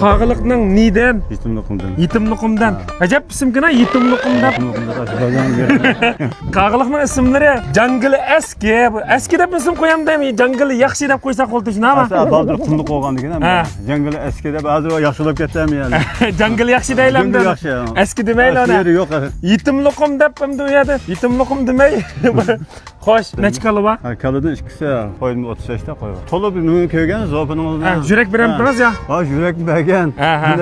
Qağılıqning nidan? Yetimliqimdan. Yetimliqimdan. Ajab ismkina yetimliqimdan. Qağılıqning ismlari Jungle eski. Eski deb ism qo'yam deymi? Jungle yaxshi deb qo'ysa qo'lda shunami? Baldır qumluq bo'lgan degan. Jungle eski deb hozir yaxshilab ketdimi yani. Jungle yaxshi deylamda. Eski demaylar ona. Yeri yo'q. Yetimliqim deb ham deyadi. Yetimliqim demay. Xo'sh, necha kalo bor? Kalodan ikkisi qo'ydim 35 ta qo'ydim. To'lib nima ko'rgan zo'piningizdan. Yurak beramiz ya. Ha, yurak bergan.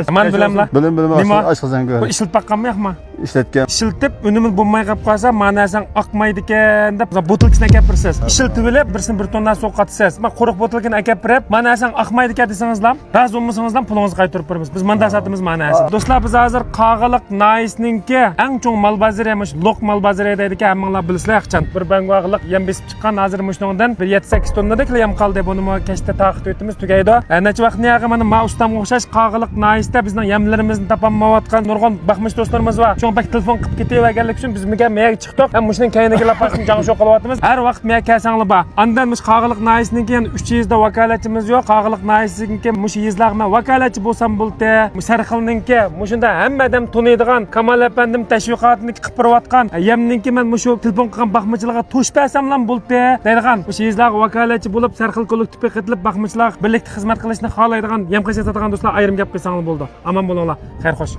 Aman bilamlar. Bilim aşkızdan gör. Bu işiltip bakkanmı yo'qmi? İşletken. İşiltip önümüz bo'lmay qolib qolsa, ma'nasan oqmaydi ekan deb botilkasini akapirsiz. Ishiltib bilib, birsini bir tondan so'qatasiz. Men quruq botilkani akapirib, ma'nasan oqmaydi ekan desangizlar, rozi bo'lmasangizlar pulingizni qaytarib beramiz. Biz manda satimiz ma'nasi. Do'stlar, biz hozir Qağılıq Naisninki eng cho'ng mol bozori emish, Loq mol bozori deydi ekan, hammanglar bilasizlar yaxshi. Bir bangog'liq yem besib chiqqan hozir mushundan bir 7-8 tonnadek yem qoldi. Buni kashta taqib o'timiz tugaydi. Necha vaqtni yag'i mana ma ustamga o'xshash Qağılıq Naisda bizning yemlarimizni topolmayotgan nurg'on baxmish do'stlarimiz bor. Bak telefon qilib ketaverganlik uchun biz menga chiqdik. Ham mushning kayniga lapasini jang'sho qilyapmiz. Har vaqt menga kelsanglar bor. Andan mush Qağılıq Naisninki 300 da vakolatchimiz yo'q. Qağılıq Naisninki mush yezlarga vakolatchi bo'lsam bo'ldi. Sarxilninki mushunda hamma odam taniydigan Kamal apandim tashviqotini qilib berayotgan. Yemninki men mushu telefon qilgan baxmichilarga to'shpasamlar bo'ldi deydigan. Mush yezlarga vakolatchi bo'lib Sarxil kollektivga qitilib baxmichilar birlikda xizmat qilishni xohlaydigan yem qashatadigan do'stlar ayrim gap qilsanglar bo'ldi. Aman bo'linglar. Xayr xo'sh.